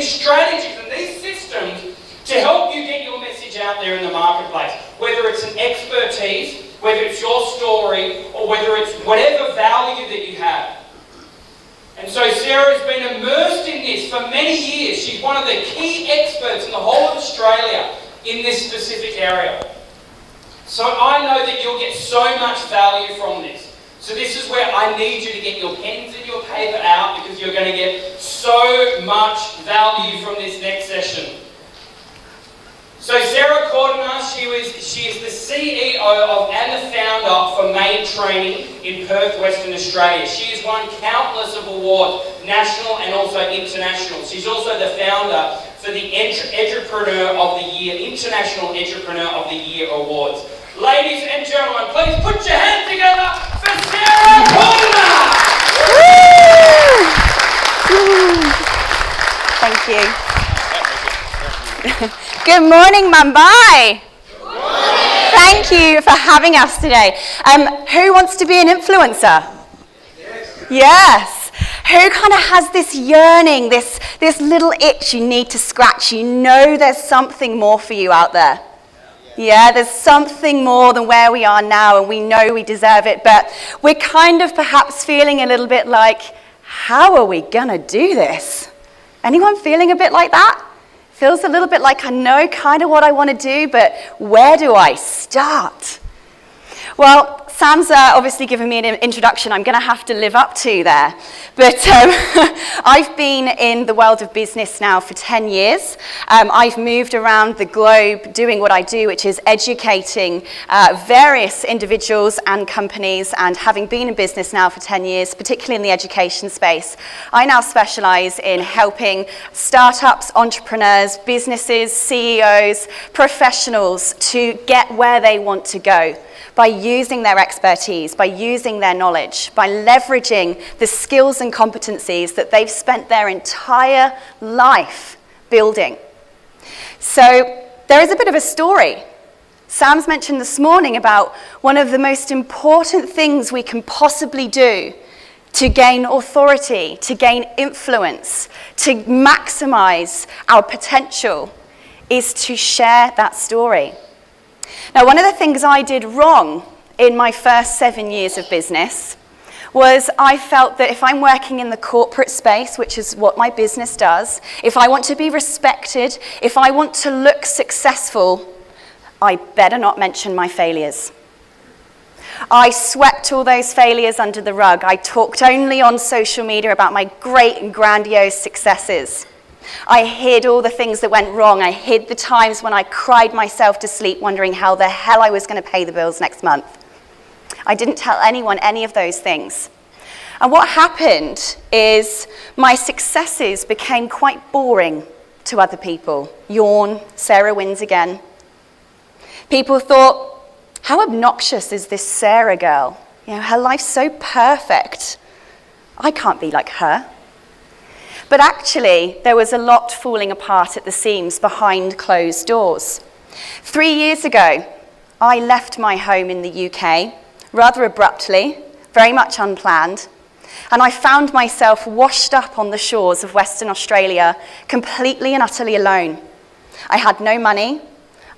these strategies and these systems to help you get your message out there in the marketplace. Whether it's an expertise, whether it's your story, or whether it's whatever value that you have. And so Sarah's been immersed in this for many years. She's one of the key experts in the whole of Australia in this specific area. So I know that you'll get so much value from this. So this is where I need you to get your pens and your paper out, because you're going to get so much value from this next session. So Sarah Cordiner, she is the CEO of and the founder for MainTraining in Perth, Western Australia. She has won countless of awards, national and also international. She's also the founder for the Edupreneur of the Year, International Edupreneur of the Year Awards. Ladies and gentlemen, please put your hands together for Sarah Cordiner! Thank you. Good morning, Mumbai. Good morning. Thank you for having us today. Who wants to be an influencer? Yes. Who kind of has this yearning, this little itch you need to scratch? You know there's something more for you out there. Yeah, there's something more than where we are now, and we know we deserve it, but we're kind of perhaps feeling a little bit like, how are we going to do this? Anyone feeling a bit like that? Feels a little bit like I know kind of what I want to do, but where do I start? Well, Sam's obviously given me an introduction I'm going to have to live up to there. But I've been in the world of business now for 10 years. I've moved around the globe doing what I do, which is educating various individuals and companies. And having been in business now for 10 years, particularly in the education space, I now specialize in helping startups, entrepreneurs, businesses, CEOs, professionals to get where they want to go, by using their expertise, by using their knowledge, by leveraging the skills and competencies that they've spent their entire life building. So there is a bit of a story. Sam's mentioned this morning about one of the most important things we can possibly do to gain authority, to gain influence, to maximize our potential, is to share that story. Now, one of the things I did wrong in my first 7 years of business was I felt that if I'm working in the corporate space, which is what my business does, if I want to be respected, if I want to look successful, I better not mention my failures. I swept all those failures under the rug. I talked only on social media about my great and grandiose successes. I hid all the things that went wrong. I hid the times when I cried myself to sleep wondering how the hell I was going to pay the bills next month. I didn't tell anyone any of those things. And what happened is my successes became quite boring to other people. Yawn, Sarah wins again. People thought, how obnoxious is this Sarah girl? You know, her life's so perfect. I can't be like her. But actually, there was a lot falling apart at the seams behind closed doors. 3 years ago, I left my home in the UK, rather abruptly, very much unplanned, and I found myself washed up on the shores of Western Australia, completely and utterly alone. I had no money,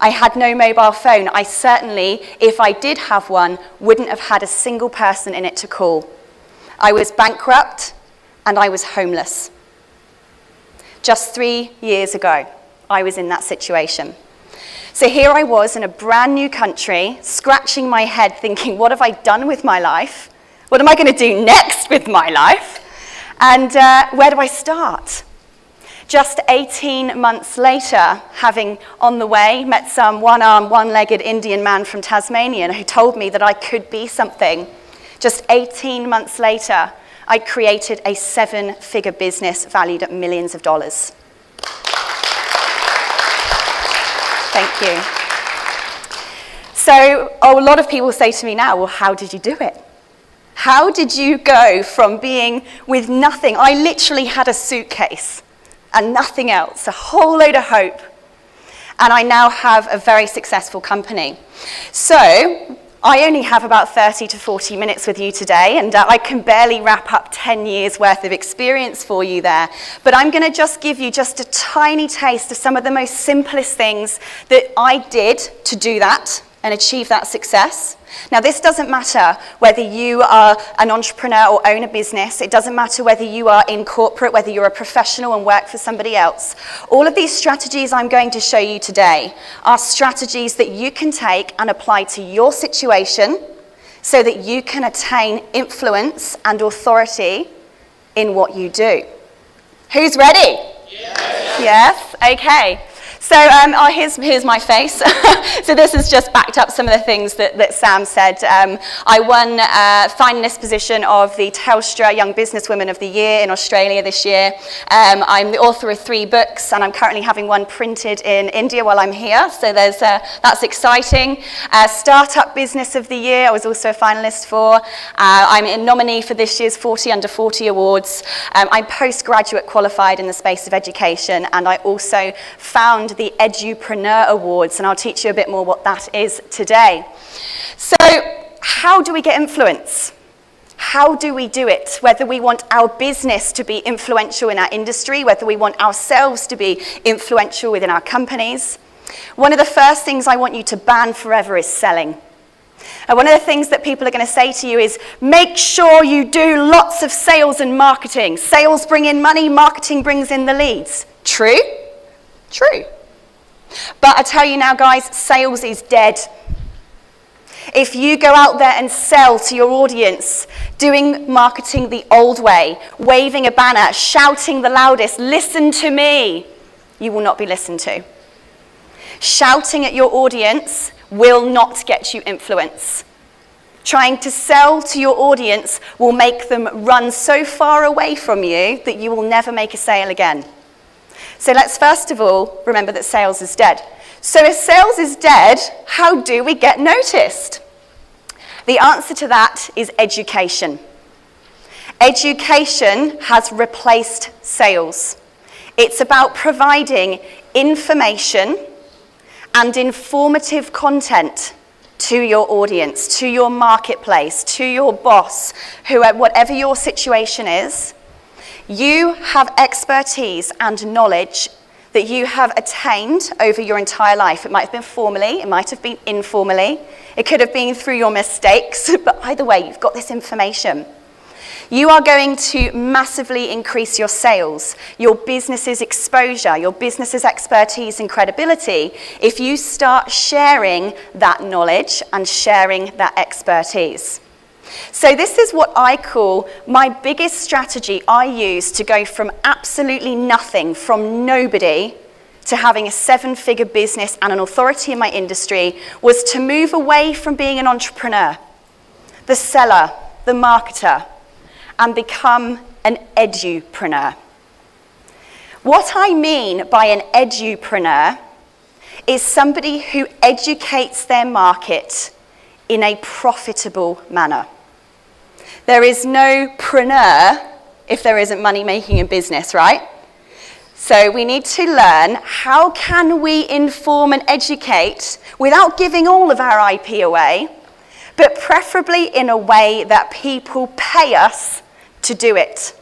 I had no mobile phone. I certainly, if I did have one, wouldn't have had a single person in it to call. I was bankrupt, and I was homeless. Just 3 years ago, I was in that situation. So here I was in a brand new country, scratching my head thinking, what have I done with my life? What am I going to do next with my life? And where do I start? Just 18 months later, having on the way met some one-armed, one-legged Indian man from Tasmania who told me that I could be something. Just 18 months later, I created a 7-figure business valued at millions of dollars. Thank you. So a lot of people say to me now, well, how did you do it? How did you go from being with nothing? I literally had a suitcase and nothing else, a whole load of hope. And I now have a very successful company. So I only have about 30 to 40 minutes with you today, and I can barely wrap up 10 years worth of experience for you there. But I'm going to just give you just a tiny taste of some of the most simplest things that I did to do that and achieve that success. Now, this doesn't matter whether you are an entrepreneur or own a business. It doesn't matter whether you are in corporate, whether you're a professional and work for somebody else. All of these strategies I'm going to show you today are strategies that you can take and apply to your situation so that you can attain influence and authority in what you do. Who's ready? Yes. Yes? Okay. So here's my face. So this has just backed up some of the things that Sam said. I won a finalist position of the Telstra Young Businesswoman of the Year in Australia this year. I'm the author of 3 books, and I'm currently having one printed in India while I'm here. So that's exciting. Startup Business of the Year, I was also a finalist for. I'm in nominee for this year's 40 Under 40 Awards. I'm postgraduate qualified in the space of education, and I also found the Edupreneur Awards, and I'll teach you a bit more what that is today. So, how do we get influence? How do we do it? Whether we want our business to be influential in our industry, whether we want ourselves to be influential within our companies. One of the first things I want you to ban forever is selling. And one of the things that people are going to say to you is, make sure you do lots of sales and marketing. Sales bring in money, marketing brings in the leads. True? True. But I tell you now, guys, sales is dead. If you go out there and sell to your audience, doing marketing the old way, waving a banner, shouting the loudest, listen to me, you will not be listened to. Shouting at your audience will not get you influence. Trying to sell to your audience will make them run so far away from you that you will never make a sale again. So let's first of all remember that sales is dead. So if sales is dead, how do we get noticed? The answer to that is education. Education has replaced sales. It's about providing information and informative content to your audience, to your marketplace, to your boss, whatever your situation is. You have expertise and knowledge that you have attained over your entire life. It might have been formally, it might have been informally, it could have been through your mistakes, but either way, you've got this information. You are going to massively increase your sales, your business's exposure, your business's expertise and credibility if you start sharing that knowledge and sharing that expertise. So this is what I call my biggest strategy I use to go from absolutely nothing, from nobody, to having a 7-figure business and an authority in my industry, was to move away from being an entrepreneur, the seller, the marketer, and become an edupreneur. What I mean by an edupreneur is somebody who educates their market in a profitable manner. There is no preneur if there isn't money making in business, right? So we need to learn how can we inform and educate without giving all of our IP away, but preferably in a way that people pay us to do it.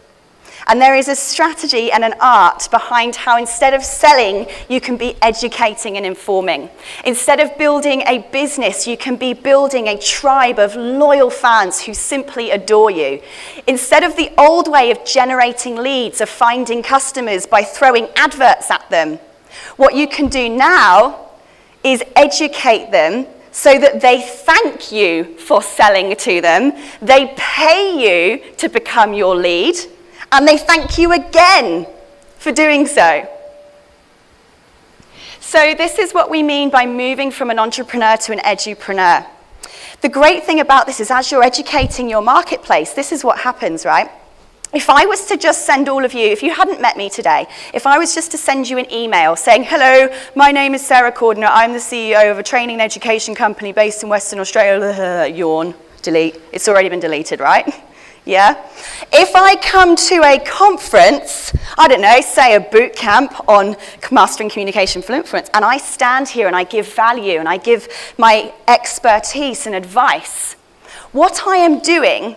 And there is a strategy and an art behind how instead of selling, you can be educating and informing. Instead of building a business, you can be building a tribe of loyal fans who simply adore you. Instead of the old way of generating leads, of finding customers by throwing adverts at them, what you can do now is educate them so that they thank you for selling to them, they pay you to become your lead, and they thank you again for doing so. So this is what we mean by moving from an entrepreneur to an edupreneur. The great thing about this is as you're educating your marketplace, this is what happens, right? If I was to just send all of you, if you hadn't met me today, if I was just to send you an email saying, hello, my name is Sarah Cordiner, I'm the CEO of a training and education company based in Western Australia, yawn, delete, it's already been deleted, right? Yeah? If I come to a conference, I don't know, say a boot camp on mastering communication for influence, and I stand here and I give value and I give my expertise and advice, what I am doing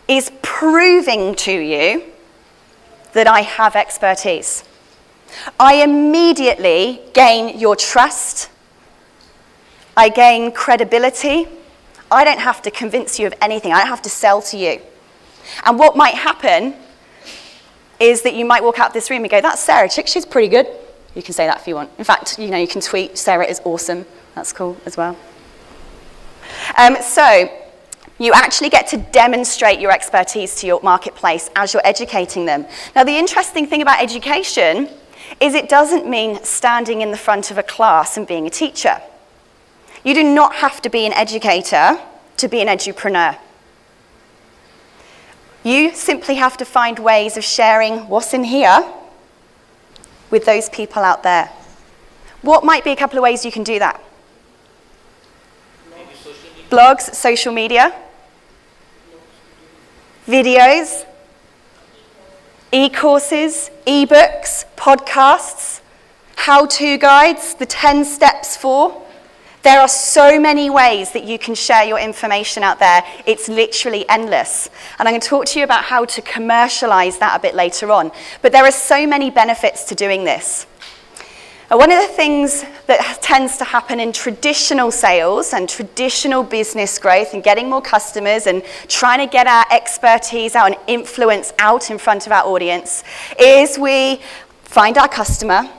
is proving to you that I have expertise. I immediately gain your trust. I gain credibility. I don't have to convince you of anything. I don't have to sell to you. And what might happen is that you might walk out this room and go, that's Sarah Chick, she's pretty good. You can say that if you want. In fact, you can tweet, Sarah is awesome. That's cool as well. So you actually get to demonstrate your expertise to your marketplace as you're educating them. Now, the interesting thing about education is it doesn't mean standing in the front of a class and being a teacher. You do not have to be an educator to be an edupreneur. You simply have to find ways of sharing what's in here with those people out there. What might be a couple of ways you can do that? Blogs, social media, videos, e-courses, e-books, podcasts, how-to guides, the 10 steps for. There are so many ways that you can share your information out there. It's literally endless. And I'm going to talk to you about how to commercialize that a bit later on. But there are so many benefits to doing this. One of the things that tends to happen in traditional sales and traditional business growth and getting more customers and trying to get our expertise out and influence out in front of our audience is we find our customer.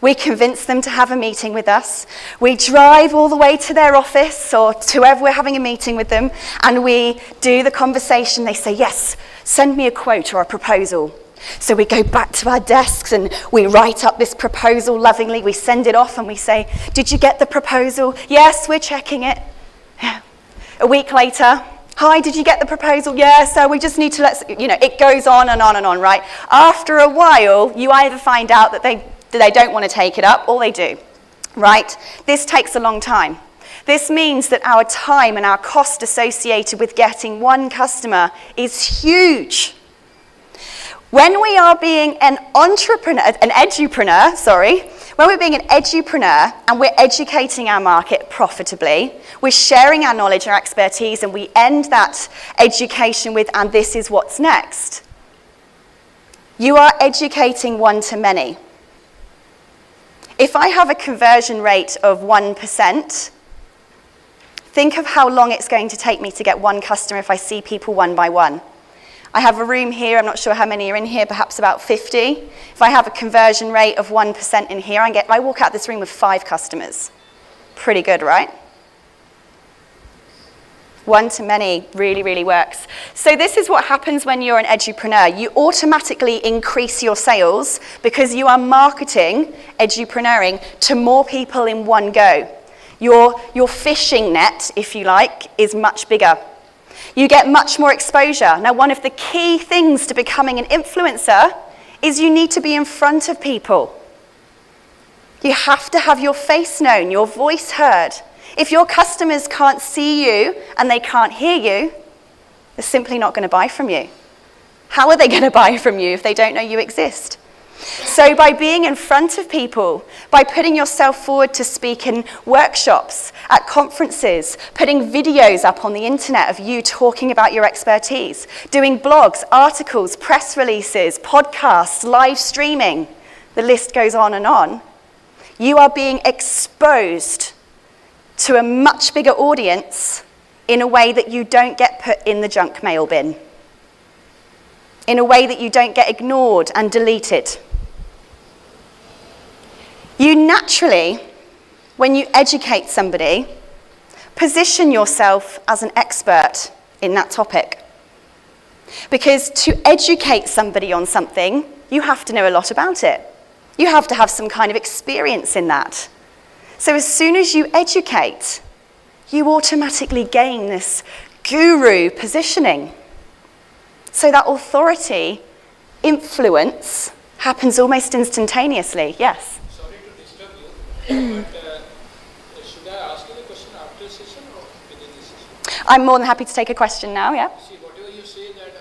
We convince them to have a meeting with us. We drive all the way to their office or to whoever we're having a meeting with them, and we do the conversation. They say, yes, send me a quote or a proposal. So we go back to our desks and we write up this proposal lovingly. We send it off and we say, did you get the proposal? Yes, we're checking it. Yeah. A week later, hi, did you get the proposal? Yeah, so we just need to it goes on and on and on, right? After a while, you either find out that they don't want to take it up, or they do, right? This takes a long time. This means that our time and our cost associated with getting one customer is huge. When we are being an edupreneur, when we're being an edupreneur and we're educating our market profitably, we're sharing our knowledge, our expertise, and we end that education with, and this is what's next. You are educating one-to-many. If I have a conversion rate of 1%, think of how long it's going to take me to get one customer if I see people one by one. I have a room here, I'm not sure how many are in here, perhaps about 50. If I have a conversion rate of 1% in here, I walk out this room with 5 customers. Pretty good, right? One-to-many really, really works. So this is what happens when you're an edupreneur. You automatically increase your sales because you are marketing, edupreneuring, to more people in one go. Your fishing net, if you like, is much bigger. You get much more exposure. Now, one of the key things to becoming an influencer is you need to be in front of people. You have to have your face known, your voice heard. If your customers can't see you and they can't hear you, they're simply not going to buy from you. How are they going to buy from you if they don't know you exist? So by being in front of people, by putting yourself forward to speak in workshops, at conferences, putting videos up on the internet of you talking about your expertise, doing blogs, articles, press releases, podcasts, live streaming, the list goes on and on, you are being exposed to a much bigger audience in a way that you don't get put in the junk mail bin, in a way that you don't get ignored and deleted. You naturally, when you educate somebody, position yourself as an expert in that topic. Because to educate somebody on something, you have to know a lot about it. You have to have some kind of experience in that. So as soon as you educate, you automatically gain this guru positioning. So that authority, influence, happens almost instantaneously. Yes? Sorry to disturb you, but should I ask you the question after the session or within the session? I'm more than happy to take a question now, yeah? See, whatever you say that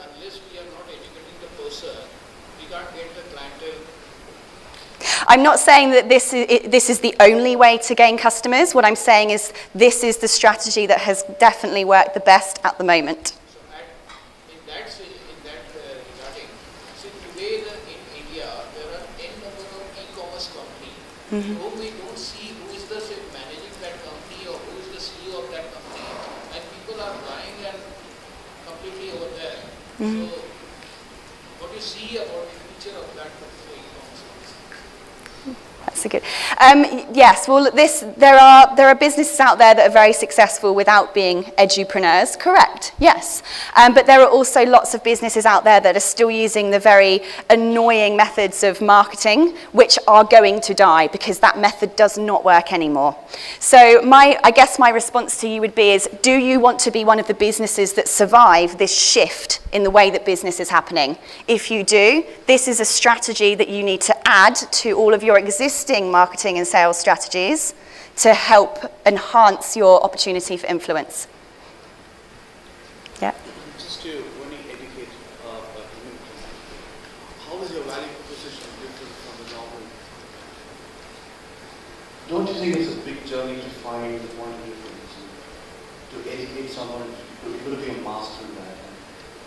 I'm not saying that this is the only way to gain customers. What I'm saying is this is the strategy that has definitely worked the best at the moment. So in that regarding, so today in India there are n number of e-commerce companies. Whom we don't see who is the managing that company or who is the CEO of that company, and people are buying and completely over there. So what do you see about the future of that particular e-commerce company? That's a good. Yes, well, there are businesses out there that are very successful without being edupreneurs, correct, yes. But there are also lots of businesses out there that are still using the very annoying methods of marketing, which are going to die because that method does not work anymore. So I guess my response to you would be is, do you want to be one of the businesses that survive this shift in the way that business is happening? If you do, this is a strategy that you need to add to all of your existing marketing and sales strategies to help enhance your opportunity for influence. Yeah. Just to when you educate how is your value proposition different from the normal? Don't you think it's a big journey to find the point of difference, to educate someone, to be a master in that?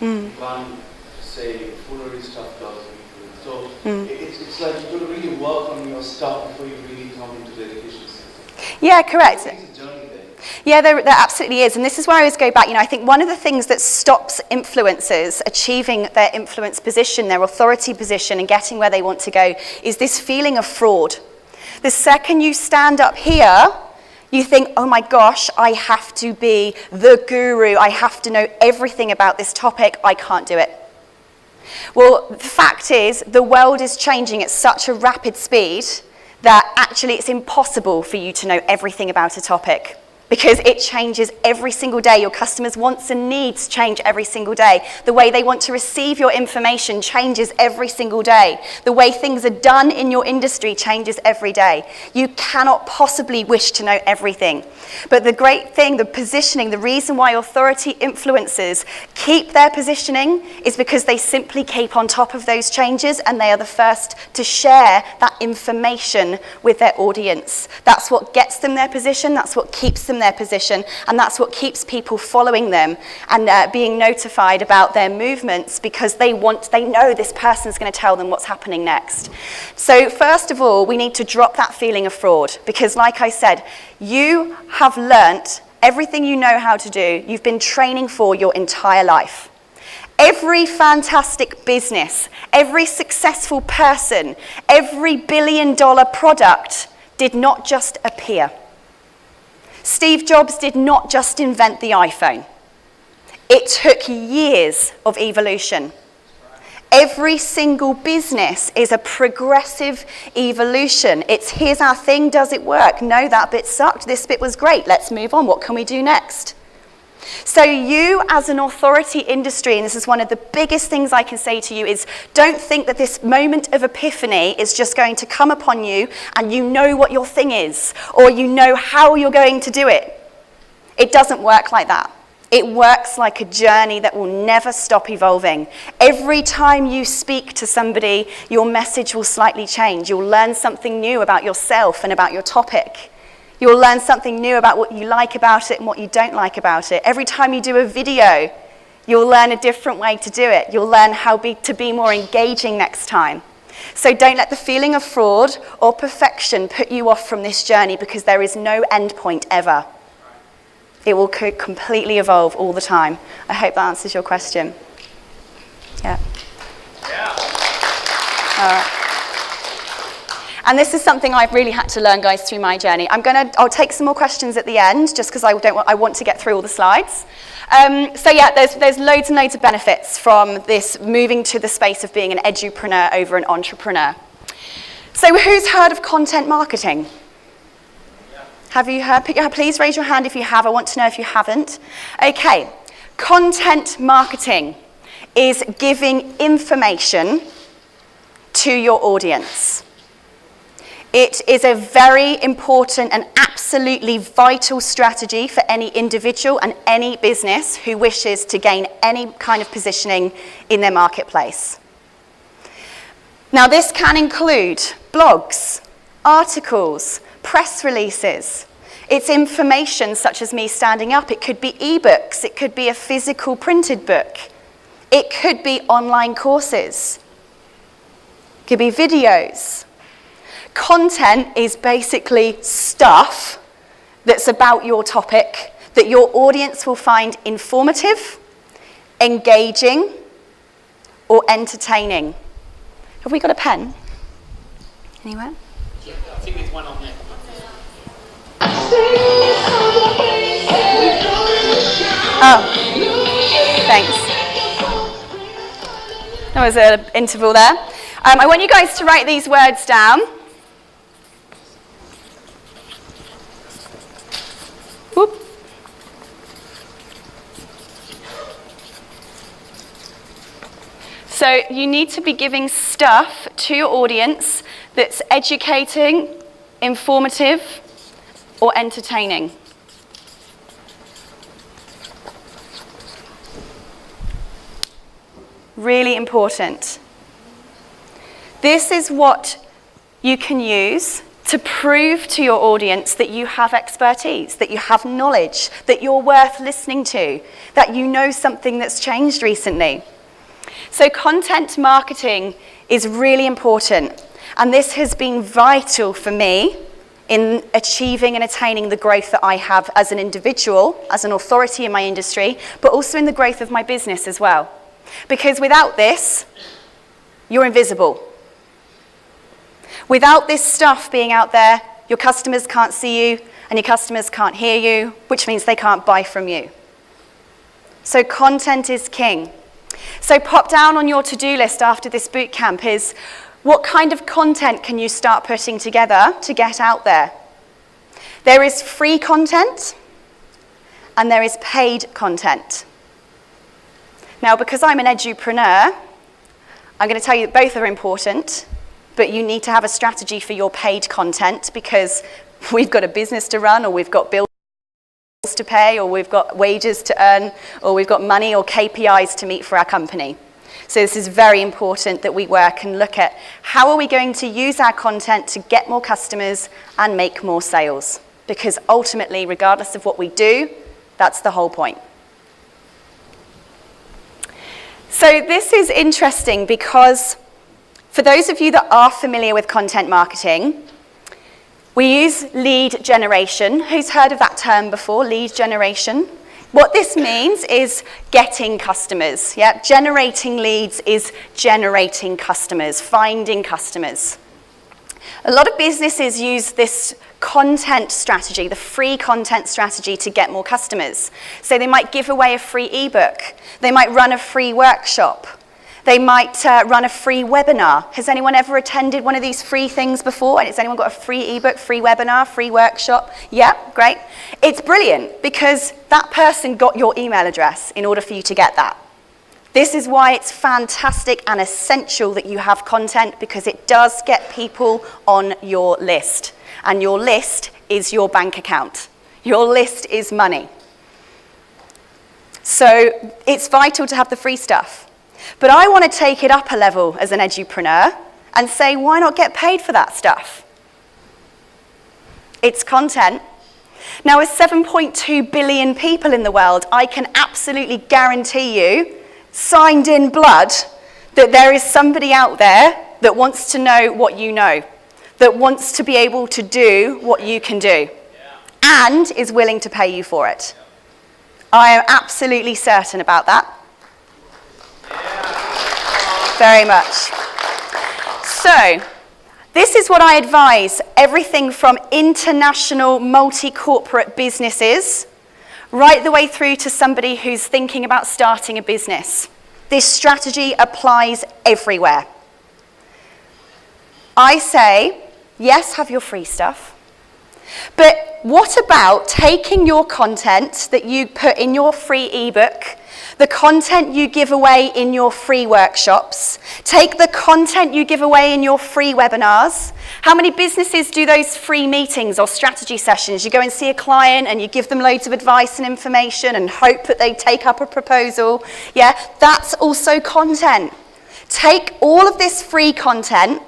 You can't say foolery stuff does. So it's like you've got to really work on your stuff before you really come into the education sector. Yeah, correct. It's a journey there. Yeah, there absolutely is. And this is where I always go back. I think one of the things that stops influencers achieving their influence position, their authority position, and getting where they want to go is this feeling of fraud. The second you stand up here, you think, oh my gosh, I have to be the guru. I have to know everything about this topic. I can't do it. Well, the fact is, the world is changing at such a rapid speed that actually it's impossible for you to know everything about a topic because it changes every single day. Your customers' wants and needs change every single day. The way they want to receive your information changes every single day. The way things are done in your industry changes every day. You cannot possibly wish to know everything. But the great thing, the positioning, the reason why authority influencers keep their positioning is because they simply keep on top of those changes and they are the first to share that information with their audience. That's what gets them their position, that's what keeps them their position, and that's what keeps people following them and being notified about their movements because they know this person's going to tell them what's happening next. So first of all, we need to drop that feeling of fraud because like I said, you have learnt everything you know how to do. You've been training for your entire life. Every fantastic business, every successful person, every billion-dollar product did not just appear. Steve Jobs did not just invent the iPhone. It took years of evolution. Every single business is a progressive evolution. It's here's our thing, does it work? No, that bit sucked, this bit was great, let's move on, what can we do next? So you as an authority industry, and this is one of the biggest things I can say to you, is don't think that this moment of epiphany is just going to come upon you and you know what your thing is, or you know how you're going to do it. It doesn't work like that. It works like a journey that will never stop evolving. Every time you speak to somebody, your message will slightly change. You'll learn something new about yourself and about your topic. You'll learn something new about what you like about it and what you don't like about it. Every time you do a video, you'll learn a different way to do it. You'll learn how to be more engaging next time. So don't let the feeling of fraud or perfection put you off from this journey because there is no end point ever. It will completely evolve all the time. I hope that answers your question. Yeah. Yeah. All right. And this is something I've really had to learn, guys, through my journey. I'll take some more questions at the end, just because I want to get through all the slides. So yeah, there's loads and loads of benefits from this moving to the space of being an edupreneur over an entrepreneur. So who's heard of content marketing? Have you heard? Please raise your hand if you have. I want to know if you haven't. Okay, content marketing is giving information to your audience. It is a very important and absolutely vital strategy for any individual and any business who wishes to gain any kind of positioning in their marketplace. Now, this can include blogs, articles, press releases. It's information such as me standing up. It could be ebooks. It could be a physical printed book. It could be online courses. It could be videos. Content is basically stuff that's about your topic that your audience will find informative, engaging, or entertaining. Have we got a pen? Anywhere? Yeah, I think it's one on there. Oh, thanks. That was an interval there. I want you guys to write these words down. Whoop. So you need to be giving stuff to your audience that's educating, informative, or entertaining. Really important. This is what you can use to prove to your audience that you have expertise, that you have knowledge, that you're worth listening to, that you know something that's changed recently. So content marketing is really important, and this has been vital for me in achieving and attaining the growth that I have as an individual, as an authority in my industry, but also in the growth of my business as well. Because without this, you're invisible. Without this stuff being out there, your customers can't see you and your customers can't hear you, which means they can't buy from you. So content is king. So pop down on your to-do list after this boot camp is, what kind of content can you start putting together to get out there? There is free content and there is paid content. Now, because I'm an Edupreneur, I'm going to tell you that both are important, but you need to have a strategy for your paid content because we've got a business to run, or we've got bills to pay, or we've got wages to earn, or we've got money or KPIs to meet for our company. So this is very important that we work and look at how are we going to use our content to get more customers and make more sales. Because ultimately, regardless of what we do, that's the whole point. So this is interesting because for those of you that are familiar with content marketing, we use lead generation. Who's heard of that term before, lead generation? What this means is getting customers. Yeah? Generating leads is generating customers, finding customers. A lot of businesses use this content strategy, the free content strategy, to get more customers. So they might give away a free ebook. They might run a free workshop. They might run a free webinar. Has anyone ever attended one of these free things before? Has anyone got a free ebook, free webinar, free workshop? Yeah, great. It's brilliant because that person got your email address in order for you to get that. This is why it's fantastic and essential that you have content, because it does get people on your list. And your list is your bank account. Your list is money. So it's vital to have the free stuff. But I want to take it up a level as an edupreneur and say, why not get paid for that stuff? It's content. Now, with 7.2 billion people in the world, I can absolutely guarantee you, signed in blood, that there is somebody out there that wants to know what you know, that wants to be able to do what you can do, and is willing to pay you for it. I am absolutely certain about that. Very much. So, this is what I advise everything from international multi-corporate businesses right the way through to somebody who's thinking about starting a business. This strategy applies everywhere. I say, yes, have your free stuff, but what about taking your content that you put in your free ebook, the content you give away in your free workshops, take the content you give away in your free webinars. How many businesses do those free meetings or strategy sessions? You go and see a client and you give them loads of advice and information and hope that they take up a proposal. Yeah, that's also content. Take all of this free content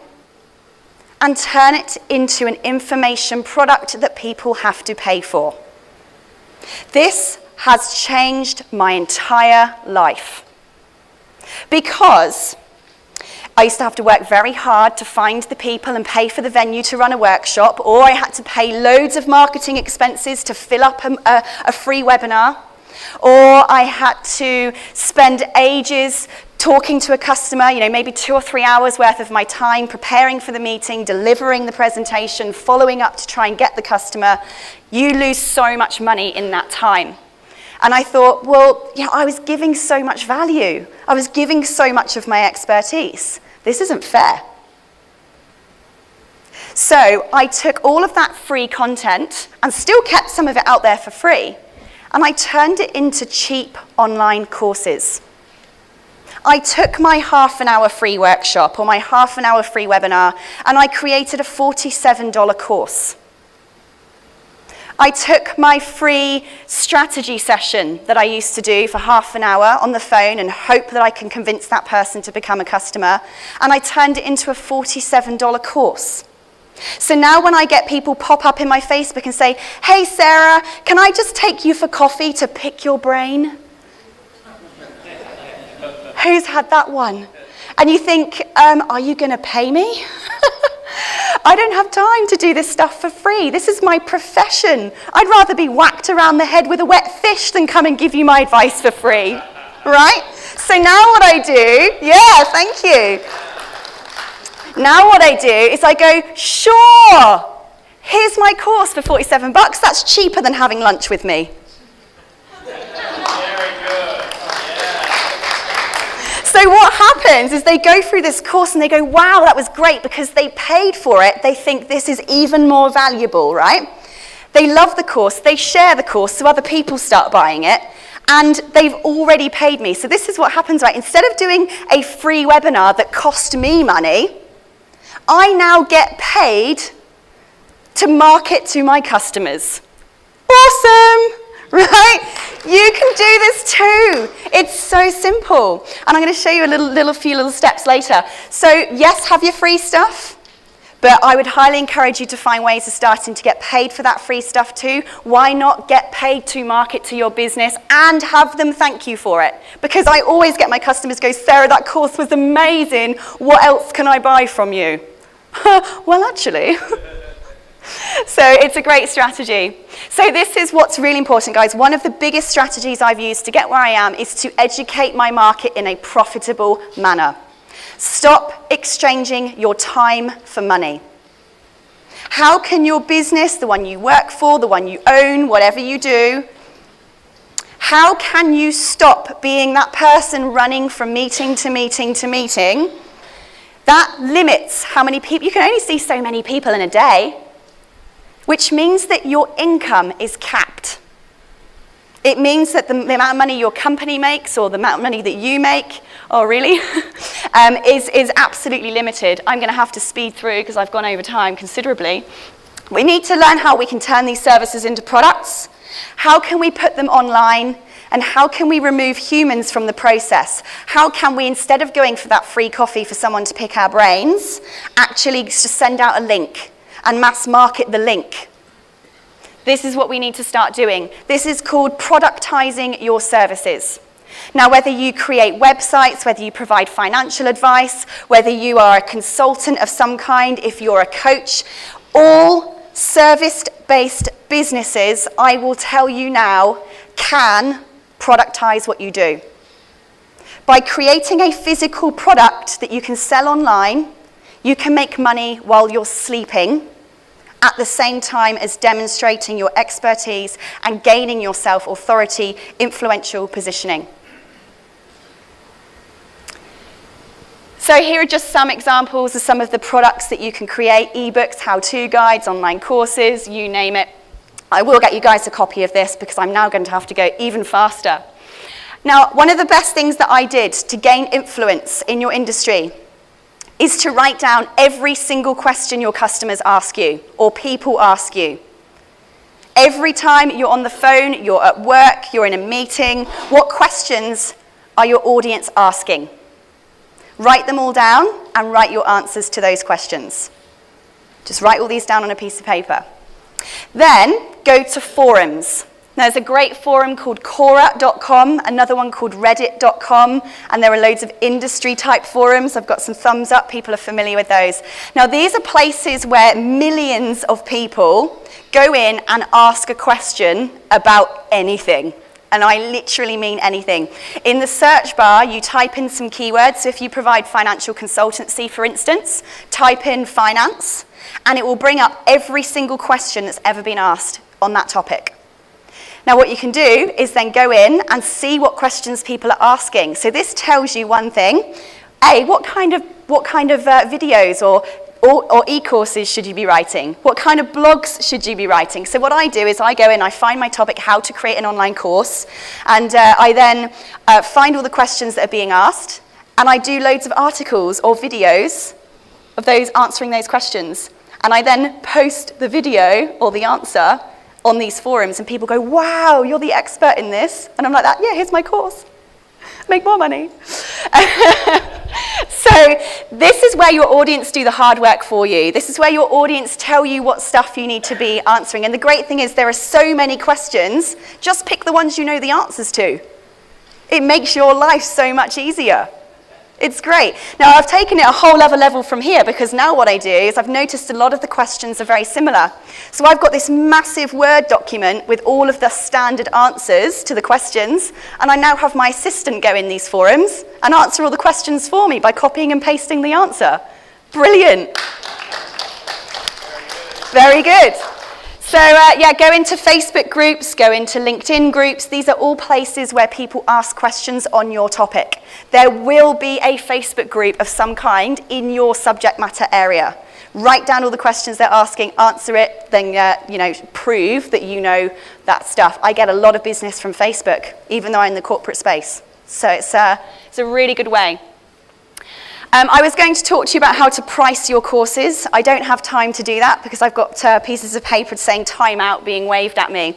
and turn it into an information product that people have to pay for. This has changed my entire life. Because I used to have to work very hard to find the people and pay for the venue to run a workshop, or I had to pay loads of marketing expenses to fill up a free webinar, or I had to spend ages talking to a customer, maybe 2 or 3 hours worth of my time preparing for the meeting, delivering the presentation, following up to try and get the customer. You lose so much money in that time. And I thought, well, I was giving so much value. I was giving so much of my expertise. This isn't fair. So I took all of that free content and still kept some of it out there for free, and I turned it into cheap online courses. I took my half-an-hour free workshop or my half-an-hour free webinar, and I created a $47 course. I took my free strategy session that I used to do for half an hour on the phone and hope that I can convince that person to become a customer, and I turned it into a $47 course. So now when I get people pop up in my Facebook and say, "Hey Sarah, can I just take you for coffee to pick your brain?" Who's had that one? And you think, are you going to pay me? I don't have time to do this stuff for free. This is my profession. I'd rather be whacked around the head with a wet fish than come and give you my advice for free, right? So now what I do, thank you. Now what I do is I go, sure, here's my course for $47. That's cheaper than having lunch with me. So what happens is they go through this course and they go, wow, that was great, because they paid for it. They think this is even more valuable, right? They love the course. They share the course so other people start buying it. And they've already paid me. So this is what happens, right? Instead of doing a free webinar that cost me money, I now get paid to market to my customers. Awesome! Right? You can do this too. It's so simple. And I'm going to show you a few little steps later. So yes, have your free stuff, but I would highly encourage you to find ways of starting to get paid for that free stuff too. Why not get paid to market to your business and have them thank you for it? Because I always get my customers go, Sarah, that course was amazing. What else can I buy from you? Well, actually... So it's a great strategy. So this is what's really important, guys. One of the biggest strategies I've used to get where I am is to educate my market in a profitable manner. Stop exchanging your time for money. How can your business, the one you work for, the one you own, whatever you do, how can you stop being that person running from meeting to meeting to meeting? That limits how many people, you can only see so many people in a day, which means that your income is capped. It means that the amount of money your company makes or the amount of money that you make, oh really, is absolutely limited. I'm going to have to speed through because I've gone over time considerably. We need to learn how we can turn these services into products. How can we put them online? And how can we remove humans from the process? How can we, instead of going for that free coffee for someone to pick our brains, actually just send out a link and mass market the link? This is what we need to start doing. This is called productizing your services. Now, whether you create websites, whether you provide financial advice, whether you are a consultant of some kind, if you're a coach, all service-based businesses, I will tell you now, can productize what you do. By creating a physical product that you can sell online, you can make money while you're sleeping, at the same time as demonstrating your expertise and gaining yourself authority, influential positioning. So here are just some examples of some of the products that you can create: ebooks, how-to guides, online courses, you name it. I will get you guys a copy of this because I'm now going to have to go even faster. Now, one of the best things that I did to gain influence in your industry is to write down every single question your customers ask you or people ask you. Every time you're on the phone, you're at work, you're in a meeting, what questions are your audience asking? Write them all down and write your answers to those questions. Just write all these down on a piece of paper. Then go to forums. There's a great forum called Quora.com, another one called Reddit.com, and there are loads of industry-type forums. I've got some thumbs up. People are familiar with those. Now, these are places where millions of people go in and ask a question about anything. And I literally mean anything. In the search bar, you type in some keywords. So if you provide financial consultancy, for instance, type in finance, and it will bring up every single question that's ever been asked on that topic. Now, what you can do is then go in and see what questions people are asking. So this tells you one thing. A, what kind of videos or e-courses should you be writing? What kind of blogs should you be writing? So what I do is I go in, I find my topic, how to create an online course, and I then find all the questions that are being asked, and I do loads of articles or videos of those answering those questions. And I then post the video or the answer on these forums, and people go, wow, you're the expert in this. And I'm like, yeah, here's my course. Make more money. So this is where your audience do the hard work for you. This is where your audience tell you what stuff you need to be answering. And the great thing is there are so many questions, just pick the ones you know the answers to. It makes your life so much easier. It's great. Now, I've taken it a whole other level from here, because now what I do is I've noticed a lot of the questions are very similar. So I've got this massive Word document with all of the standard answers to the questions, and I now have my assistant go in these forums and answer all the questions for me by copying and pasting the answer. Brilliant. Very good. So yeah, go into Facebook groups, go into LinkedIn groups. These are all places where people ask questions on your topic. There will be a Facebook group of some kind in your subject matter area. Write down all the questions they're asking, answer it, then prove that you know that stuff. I get a lot of business from Facebook, even though I'm in the corporate space. So it's a really good way. I was going to talk to you about how to price your courses. I don't have time to do that because I've got pieces of paper saying time out being waved at me.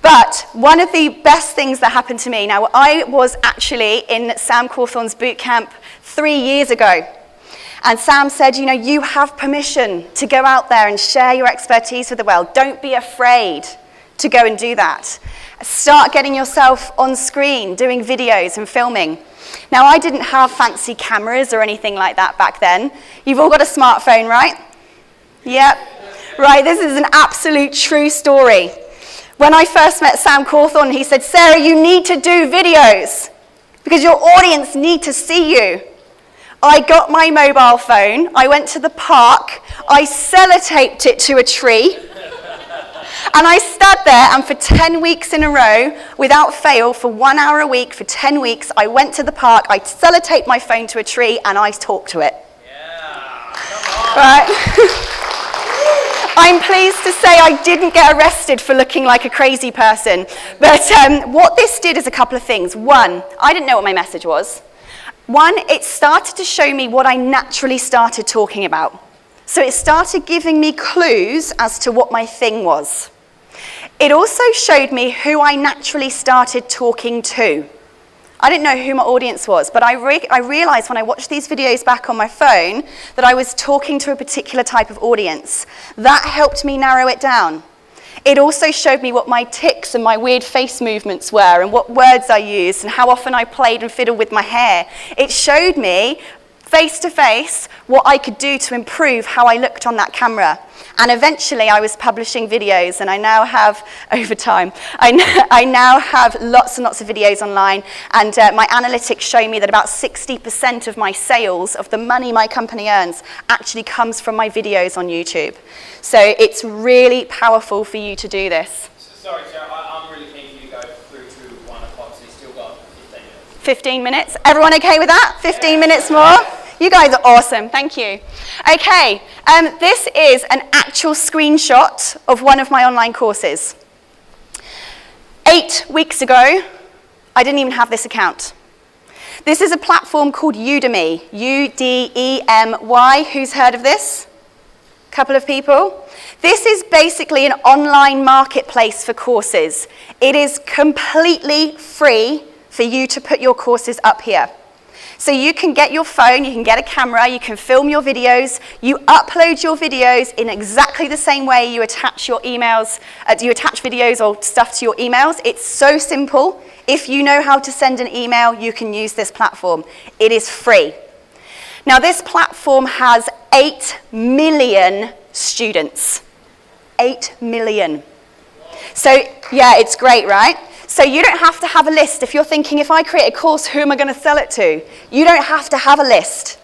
But one of the best things that happened to me, now I was actually in Sam Cawthorne's boot camp 3 years ago. And Sam said, you have permission to go out there and share your expertise with the world. Don't be afraid to go and do that. Start getting yourself on screen, doing videos and filming. Now, I didn't have fancy cameras or anything like that back then. You've all got a smartphone, right? Yep. Right, this is an absolute true story. When I first met Sam Cawthorne, he said, Sarah, you need to do videos because your audience need to see you. I got my mobile phone, I went to the park, I sellotaped it to a tree, and I stood there, and for 10 weeks in a row, without fail, for 1 hour a week, for 10 weeks, I went to the park, I sellotaped my phone to a tree, and I talked to it. Yeah, come on. Right? I'm pleased to say I didn't get arrested for looking like a crazy person. But what this did is a couple of things. One, I didn't know what my message was. One, it started to show me what I naturally started talking about. So it started giving me clues as to what my thing was. It also showed me who I naturally started talking to. I didn't know who my audience was, but I realized when I watched these videos back on my phone that I was talking to a particular type of audience. That helped me narrow it down. It also showed me what my tics and my weird face movements were and what words I used and how often I played and fiddled with my hair. It showed me face to face what I could do to improve how I looked on that camera. And eventually I was publishing videos, and I now have, over time, I now have lots and lots of videos online, and my analytics show me that about 60% of my sales, of the money my company earns, actually comes from my videos on YouTube. So it's really powerful for you to do this. Sorry, Sarah, I'm really keen for you to go through to 1 o'clock, so you've still got 15 minutes. 15 minutes? Everyone okay with that? 15 minutes more? You guys are awesome, thank you. Okay, this is an actual screenshot of one of my online courses. 8 weeks ago, I didn't even have this account. This is a platform called Udemy, U-D-E-M-Y. Who's heard of this? A couple of people. This is basically an online marketplace for courses. It is completely free for you to put your courses up here. So you can get your phone, you can get a camera, you can film your videos, you upload your videos in exactly the same way you attach your emails, you attach videos or stuff to your emails. It's so simple. If you know how to send an email, you can use this platform. It is free. Now, this platform has 8 million students. 8 million. So, yeah, it's great, right? So you don't have to have a list. If you're thinking, if I create a course, who am I going to sell it to? You don't have to have a list.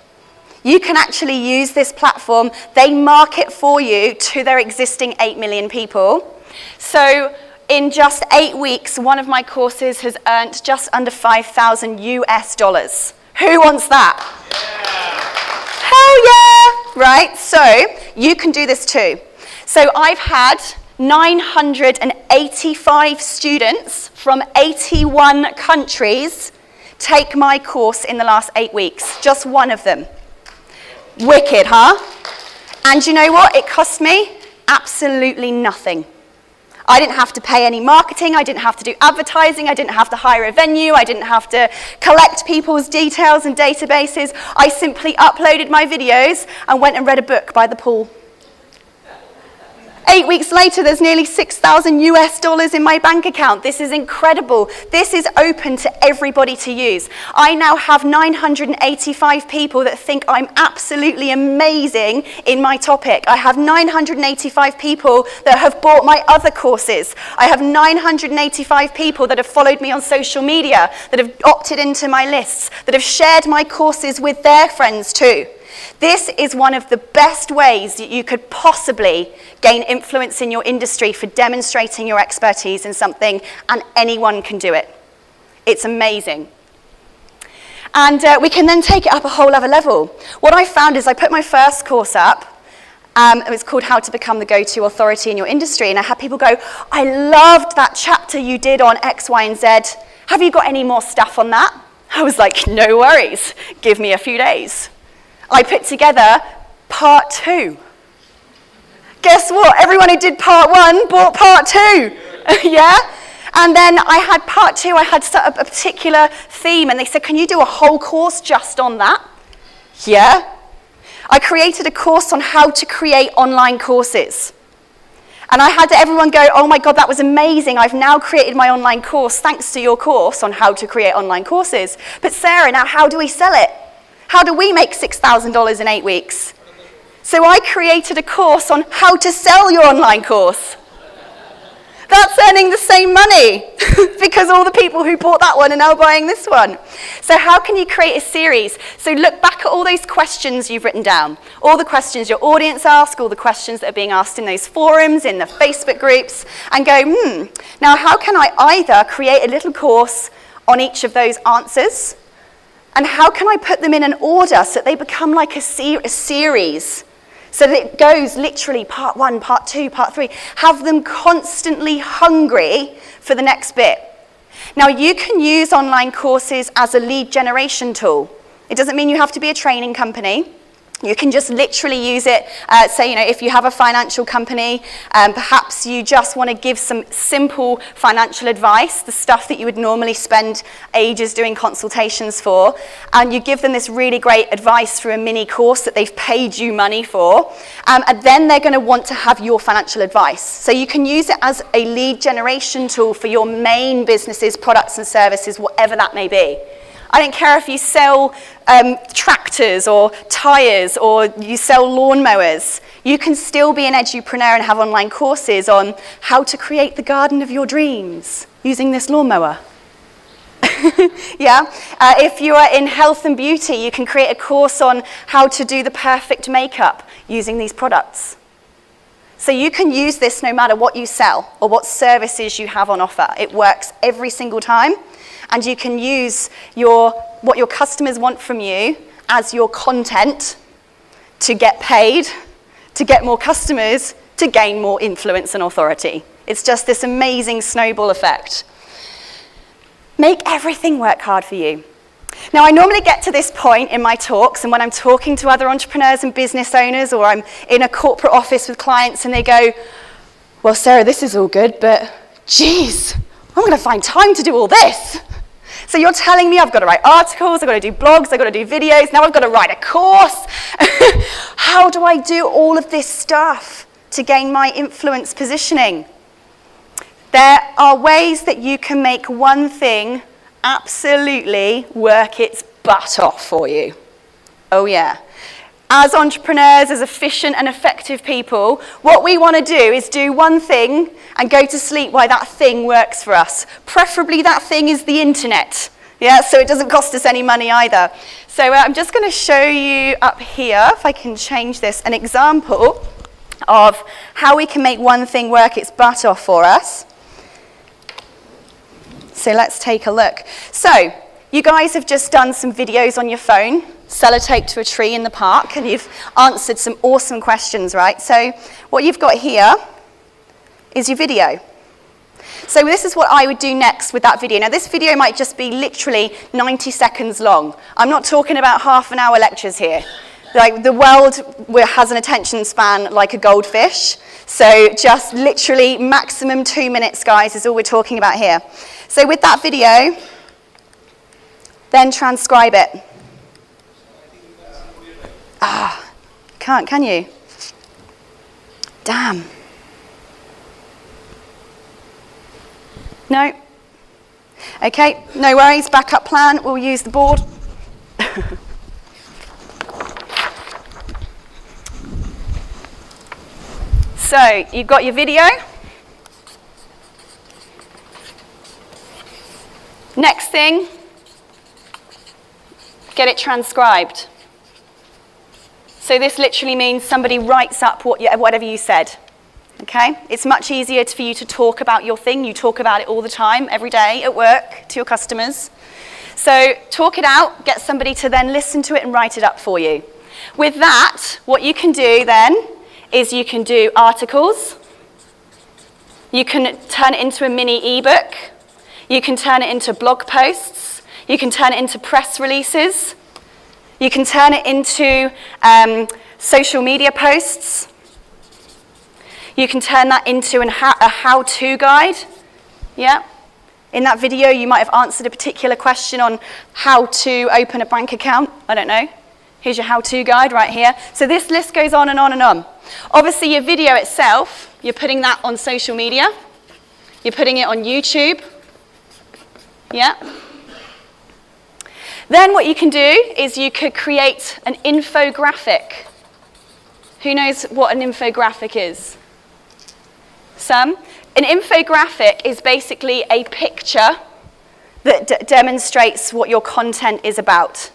You can actually use this platform. They market for you to their existing 8 million people. So in just 8 weeks, one of my courses has earned just under $5,000 US. Who wants that? Yeah. Hell yeah! Right, so you can do this too. So I've had 985 students from 81 countries take my course in the last 8 weeks. Just one of them. Wicked, huh? And you know what? It cost me absolutely nothing. I didn't have to pay any marketing, I didn't have to do advertising, I didn't have to hire a venue, I didn't have to collect people's details and databases. I simply uploaded my videos and went and read a book by the pool. 8 weeks later, there's nearly $6,000 US in my bank account. This is incredible. This is open to everybody to use. I now have 985 people that think I'm absolutely amazing in my topic. I have 985 people that have bought my other courses. I have 985 people that have followed me on social media, that have opted into my lists, that have shared my courses with their friends too. This is one of the best ways that you could possibly gain influence in your industry for demonstrating your expertise in something, and anyone can do it. It's amazing. And we can then take it up a whole other level. What I found is I put my first course up. It was called How to Become the Go-To Authority in Your Industry, and I had people go, I loved that chapter you did on X, Y, and Z. Have you got any more stuff on that? I was like, no worries. Give me a few days. I put together part 2. Guess what? Everyone who did part 1 bought part 2. Yeah? And then I had part 2. I had set up a particular theme, and they said, can you do a whole course just on that? Yeah. I created a course on how to create online courses. And I had everyone go, oh my God, that was amazing. I've now created my online course thanks to your course on how to create online courses. But Sarah, now how do we sell it? How do we make $6,000 in 8 weeks? So I created a course on how to sell your online course. That's earning the same money because all the people who bought that one are now buying this one. So how can you create a series? So look back at all those questions you've written down, all the questions your audience ask, all the questions that are being asked in those forums, in the Facebook groups, and go, now how can I either create a little course on each of those answers, and how can I put them in an order so that they become like a series? So that it goes literally part 1, part 2, part 3. Have them constantly hungry for the next bit. Now, you can use online courses as a lead generation tool. It doesn't mean you have to be a training company. You can just literally use it, say, if you have a financial company, perhaps you just want to give some simple financial advice, the stuff that you would normally spend ages doing consultations for, and you give them this really great advice through a mini course that they've paid you money for, and then they're going to want to have your financial advice. So you can use it as a lead generation tool for your main businesses, products and services, whatever that may be. I don't care if you sell tractors or tires or you sell lawnmowers. You can still be an edupreneur and have online courses on how to create the garden of your dreams using this lawnmower. Yeah. If you are in health and beauty, you can create a course on how to do the perfect makeup using these products. So you can use this no matter what you sell or what services you have on offer. It works every single time. And you can use what your customers want from you as your content to get paid, to get more customers, to gain more influence and authority. It's just this amazing snowball effect. Make everything work hard for you. Now, I normally get to this point in my talks, and when I'm talking to other entrepreneurs and business owners, or I'm in a corporate office with clients, and they go, well, Sarah, this is all good, but geez, I'm going to find time to do all this. So you're telling me I've got to write articles, I've got to do blogs, I've got to do videos, now I've got to write a course. How do I do all of this stuff to gain my influence positioning? There are ways that you can make one thing absolutely work its butt off for you. Oh yeah. As entrepreneurs, as efficient and effective people, what we want to do is do one thing and go to sleep while that thing works for us. Preferably that thing is the internet. Yeah, so it doesn't cost us any money either. So I'm just going to show you up here, if I can change this, an example of how we can make one thing work its butt off for us. So let's take a look. So you guys have just done some videos on your phone, sellotape to a tree in the park, and you've answered some awesome questions, right? So what you've got here is your video. So this is what I would do next with that video. Now this video might just be literally 90 seconds long. I'm not talking about half-an-hour lectures here. Like the world has an attention span like a goldfish. So just literally maximum 2 minutes, guys, is all we're talking about here. So with that video, then transcribe it. Can't, can you? Damn. No? Okay, no worries, backup plan, we'll use the board. So, you've got your video. Next thing, get it transcribed. So this literally means somebody writes up whatever you said. Okay? It's much easier for you to talk about your thing. You talk about it all the time, every day, at work, to your customers. So talk it out, get somebody to then listen to it and write it up for you. With that, what you can do then is you can do articles. You can turn it into a mini ebook. You can turn it into blog posts. You can turn it into press releases. You can turn it into social media posts. You can turn that into a how-to guide. Yeah. In that video, you might have answered a particular question on how to open a bank account. I don't know. Here's your how-to guide right here. So this list goes on and on and on. Obviously, your video itself, you're putting that on social media. You're putting it on YouTube. Yeah. Then what you can do is you could create an infographic. Who knows what an infographic is? Some? An infographic is basically a picture that demonstrates what your content is about.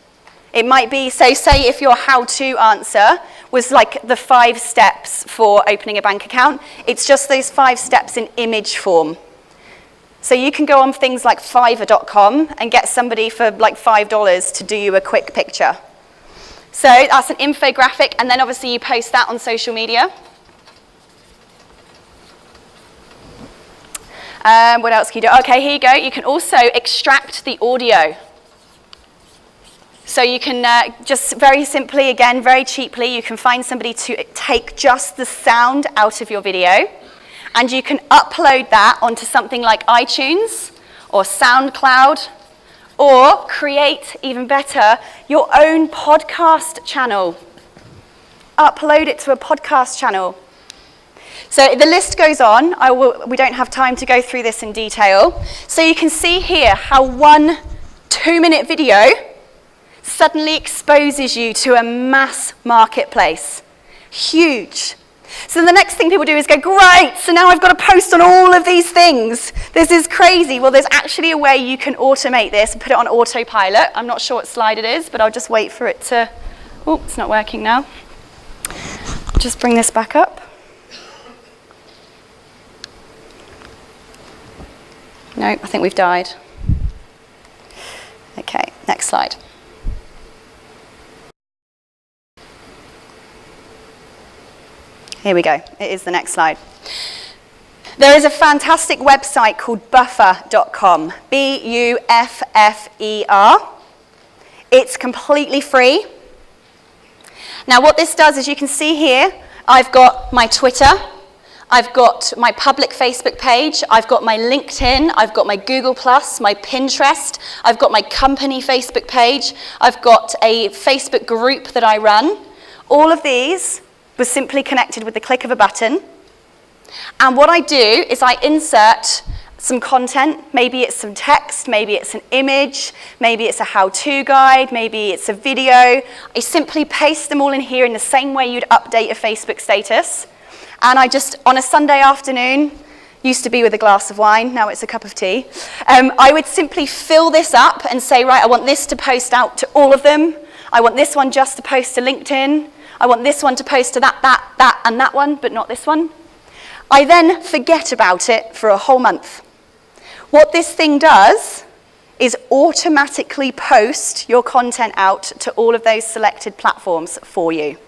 It might be, so say if your how-to answer was like the 5 steps for opening a bank account, it's just those 5 steps in image form. So you can go on things like Fiverr.com and get somebody for like $5 to do you a quick picture. So that's an infographic, and then obviously you post that on social media. What else can you do? Okay, here you go. You can also extract the audio. So you can just very simply, again, very cheaply, you can find somebody to take just the sound out of your video, and you can upload that onto something like iTunes or SoundCloud, or create, even better, your own podcast channel. Upload it to a podcast channel. So the list goes on. We don't have time to go through this in detail. So you can see here how one 2-minute video suddenly exposes you to a mass marketplace. Huge. So the next thing people do is go, great, so now I've got to post on all of these things. This is crazy. Well, there's actually a way you can automate this and put it on autopilot. I'm not sure what slide it is, but I'll just wait for it to... Oh, it's not working now. Just bring this back up. No, I think we've died. Okay, next slide. Here we go. It is the next slide. There is a fantastic website called buffer.com. B-U-F-F-E-R. It's completely free. Now what this does is you can see here, I've got my Twitter, I've got my public Facebook page, I've got my LinkedIn, I've got my Google+, my Pinterest, I've got my company Facebook page, I've got a Facebook group that I run. All of these were simply connected with the click of a button. And what I do is I insert some content. Maybe it's some text, maybe it's an image, maybe it's a how-to guide, maybe it's a video. I simply paste them all in here in the same way you'd update a Facebook status. And I just, on a Sunday afternoon, used to be with a glass of wine, now it's a cup of tea, I would simply fill this up and say, right, I want this to post out to all of them. I want this one just to post to LinkedIn. I want this one to post to that, and that one, but not this one. I then forget about it for a whole month. What this thing does is automatically post your content out to all of those selected platforms for you.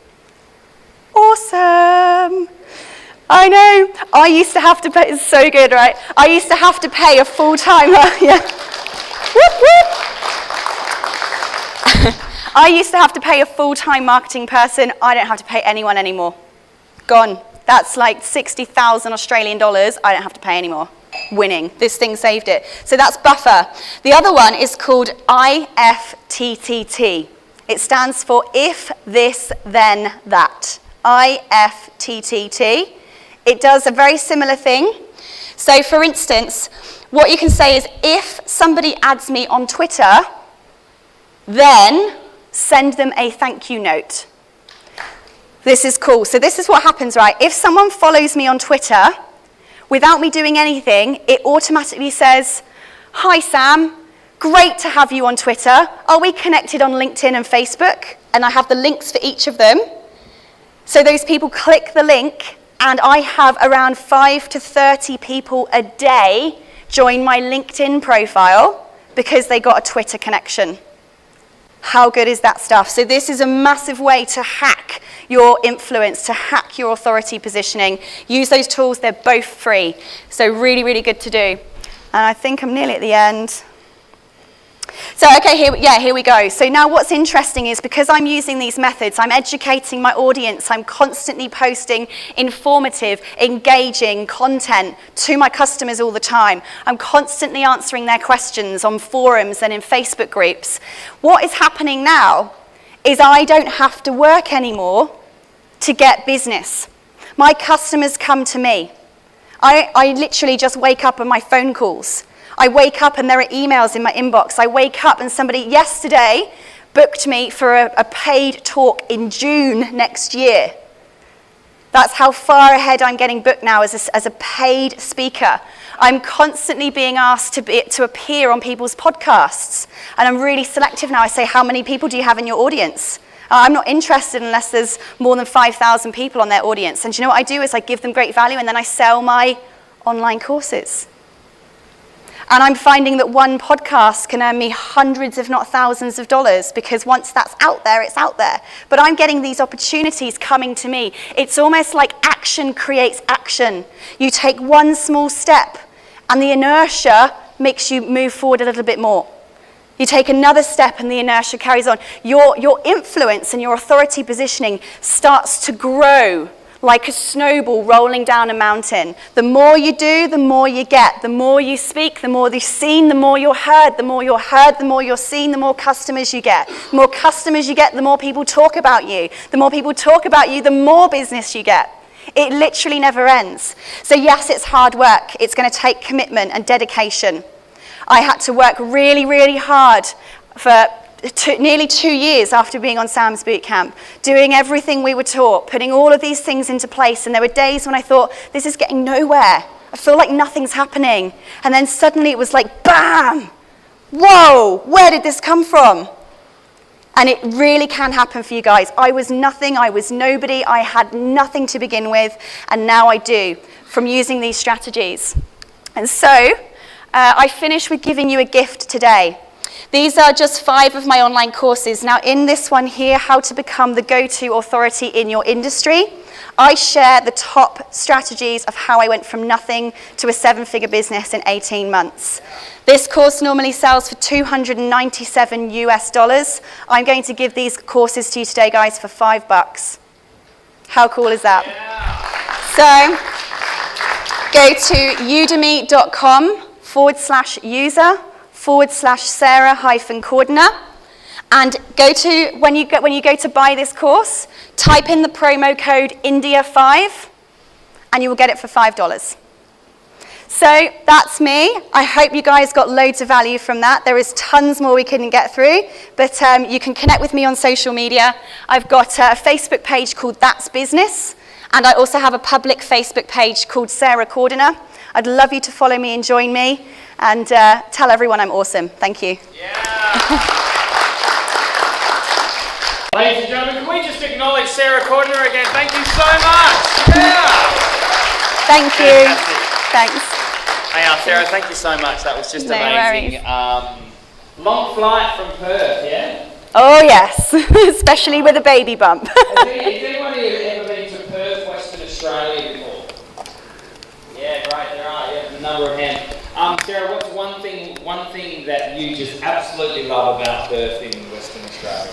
Awesome. I know. I used to have to pay, it's so good, right? I used to have to pay a full-time, yeah. Whoop, whoop. I used to have to pay a full-time marketing person. I don't have to pay anyone anymore. Gone. That's like 60,000 Australian dollars. I don't have to pay anymore. Winning. This thing saved it. So that's buffer. The other one is called IFTTT. It stands for if, this, then, that. IFTTT. It does a very similar thing. So for instance, what you can say is if somebody adds me on Twitter, then send them a thank you note. This is cool. So this is what happens, right? If someone follows me on Twitter, without me doing anything, it automatically says, hi Sam, great to have you on Twitter. Are we connected on LinkedIn and Facebook? And I have the links for each of them. So those people click the link, and I have around 5 to 30 people a day join my LinkedIn profile because they got a Twitter connection. How good is that stuff? So this is a massive way to hack your influence, to hack your authority positioning. Use those tools, they're both free. So really, really good to do. And I think I'm nearly at the end. So, okay, here we go. So now what's interesting is because I'm using these methods, I'm educating my audience, I'm constantly posting informative, engaging content to my customers all the time. I'm constantly answering their questions on forums and in Facebook groups. What is happening now is I don't have to work anymore to get business. My customers come to me. I literally just wake up on my phone calls. I wake up and there are emails in my inbox. I wake up and somebody yesterday booked me for a paid talk in June next year. That's how far ahead I'm getting booked now as a paid speaker. I'm constantly being asked to appear on people's podcasts. And I'm really selective now. I say, how many people do you have in your audience? I'm not interested unless there's more than 5,000 people on their audience. And do you know what I do is I give them great value and then I sell my online courses. And I'm finding that one podcast can earn me hundreds, if not thousands of dollars, because once that's out there, it's out there. But I'm getting these opportunities coming to me. It's almost like action creates action. You take one small step, and the inertia makes you move forward a little bit more. You take another step, and the inertia carries on. Your influence and your authority positioning starts to grow like a snowball rolling down a mountain. The more you do, the more you get. The more you speak, the more you're seen, the more you're heard. The more you're heard, the more you're seen, the more customers you get. The more customers you get, the more people talk about you. The more people talk about you, the more business you get. It literally never ends. So yes, it's hard work. It's going to take commitment and dedication. I had to work really, really hard for nearly 2 years after being on Sam's Bootcamp, doing everything we were taught, putting all of these things into place. And there were days when I thought, this is getting nowhere. I feel like nothing's happening. And then suddenly it was like, bam! Whoa, where did this come from? And it really can happen for you guys. I was nothing, I was nobody, I had nothing to begin with, and now I do, from using these strategies. And so, I finish with giving you a gift today. These are just 5 of my online courses. Now in this one here, how to become the go-to authority in your industry, I share the top strategies of how I went from nothing to a 7-figure business in 18 months. This course normally sells for $297 US. I'm going to give these courses to you today, guys, for $5. How cool is that? Yeah. So, go to udemy.com/user/Sarah-Cordiner, and when you go to buy this course, type in the promo code India5, and you will get it for $5. So that's me. I hope you guys got loads of value from that. There is tons more we couldn't get through, but you can connect with me on social media. I've got a Facebook page called That's Business, and I also have a public Facebook page called Sarah Cordiner. I'd love you to follow me and join me, and tell everyone I'm awesome. Thank you. Yeah. Ladies and gentlemen, can we just acknowledge Sarah Cordiner again? Thank you so much. Yeah. Thank you. Fantastic. Thanks. Hey, Sarah, thank you so much. That was just No amazing. Long flight from Perth, yeah? Oh yes, especially with a baby bump. Has anyone here ever been to Perth, Western Australia before? Yeah, great, there are, yeah, a number of hands. Sarah, what's one thing that you just absolutely love about Perth in Western Australia?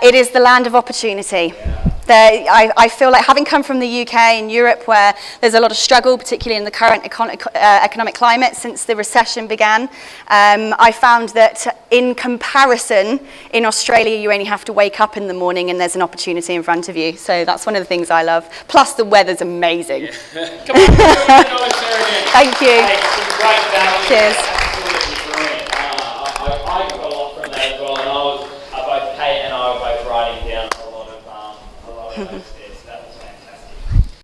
It is the land of opportunity. Yeah. I feel like, having come from the UK and Europe, where there's a lot of struggle, particularly in the current economic climate since the recession began, I found that in comparison, in Australia, you only have to wake up in the morning and there's an opportunity in front of you. So that's one of the things I love. Plus, the weather's amazing. Yeah. Come on, Sarah again. Thank you. Hey, great value. Cheers. Absolutely brilliant. I got a lot from that as well, and both Kate and I were both writing down a lot of those.